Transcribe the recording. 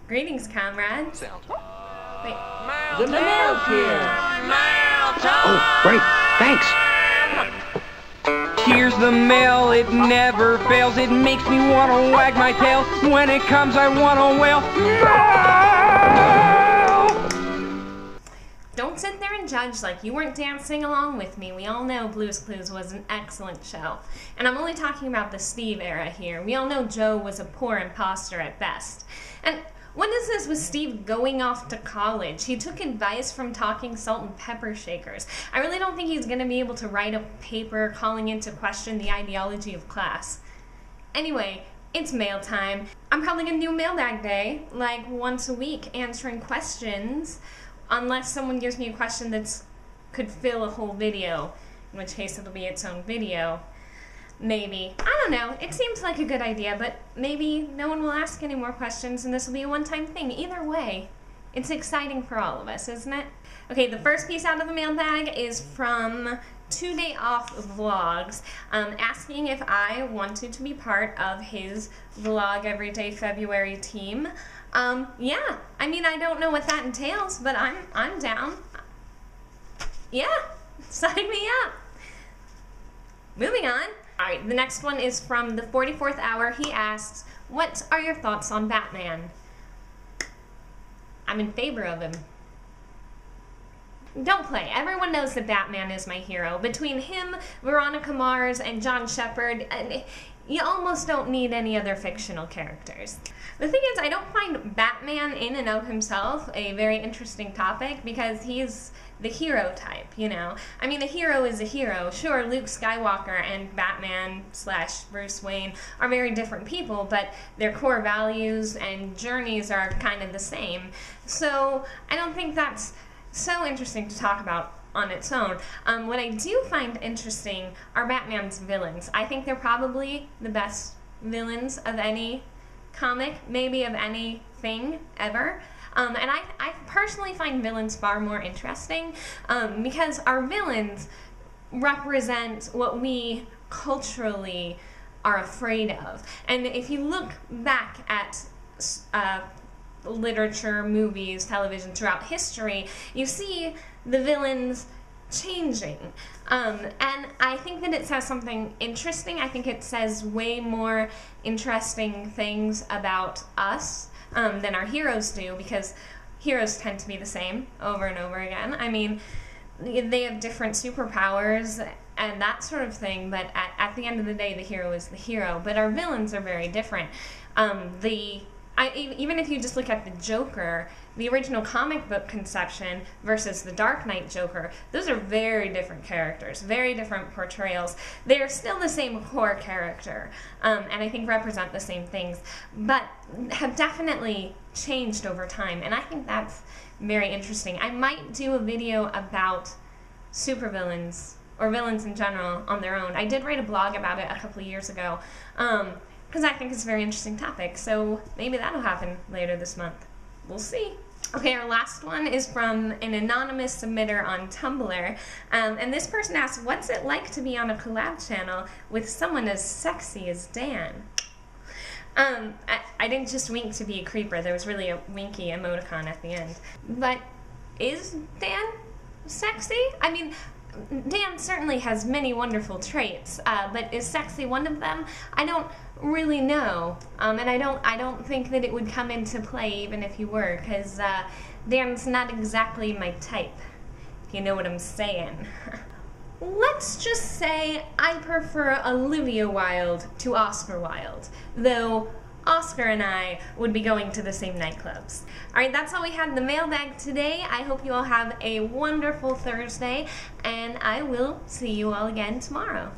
Greetings, comrades. Sound. Wait. The mail's here. Oh, great. Thanks. Here's the mail, it never fails. It makes me want to wag my tail. When it comes, I want to wail. Mail! Don't sit there and judge like you weren't dancing along with me. We all know Blue's Clues was an excellent show. And I'm only talking about the Steve era here. We all know Joe was a poor imposter at best. And what is this with Steve going off to college? He took advice from talking salt and pepper shakers. I really don't think he's going to be able to write a paper calling into question the ideology of class. Anyway, it's mail time. I'm probably going to do mailbag day, like once a week, answering questions, unless someone gives me a question that could fill a whole video, in which case it'll be its own video. Maybe. I don't know. It seems like a good idea, but maybe no one will ask any more questions and this will be a one-time thing. Either way, it's exciting for all of us, isn't it? Okay, the first piece out of the mailbag is from 2 Day Off Vlogs, asking if I wanted to be part of his Vlog Every Day February team. Yeah. I mean, I don't know what that entails, but I'm down. Yeah. Sign me up. Moving on. Alright, the next one is from the 44th Hour. He asks, what are your thoughts on Batman? I'm in favor of him. Don't play. Everyone knows that Batman is my hero. Between him, Veronica Mars, and John Shepard, you almost don't need any other fictional characters. The thing is, I don't find Batman in and of himself a very interesting topic because he's the hero type, you know? I mean, a hero is a hero. Sure, Luke Skywalker and Batman / Bruce Wayne are very different people, but their core values and journeys are kind of the same. So I don't think that's so interesting to talk about on its own. What I do find interesting are Batman's villains. I think they're probably the best villains of any comic, maybe of anything ever. And I personally find villains far more interesting because our villains represent what we culturally are afraid of. And if you look back at literature, movies, television throughout history, you see the villains changing. And I think that it says something interesting. I think it says way more interesting things about us than our heroes do, because heroes tend to be the same over and over again. I mean, they have different superpowers and that sort of thing, but at the end of the day, the hero is the hero. But our villains are very different. Even if you just look at the Joker, the original comic book conception versus the Dark Knight Joker, those are very different characters, very different portrayals. They are still the same core character, and I think represent the same things, but have definitely changed over time, and I think that's very interesting. I might do a video about supervillains, or villains in general, on their own. I did write a blog about it a couple of years ago, because I think it's a very interesting topic, so maybe that'll happen later this month. We'll see. Okay, our last one is from an anonymous submitter on Tumblr, and this person asks, what's it like to be on a collab channel with someone as sexy as Dan? I didn't just wink to be a creeper, there was really a winky emoticon at the end. But is Dan sexy? I mean, Dan certainly has many wonderful traits, but is sexy one of them? I don't really know, and I don't think that it would come into play even if you were, because Dan's not exactly my type, if you know what I'm saying. Let's just say I prefer Olivia Wilde to Oscar Wilde, though Oscar and I would be going to the same nightclubs. Alright, that's all we had in the mailbag today. I hope you all have a wonderful Thursday, and I will see you all again tomorrow.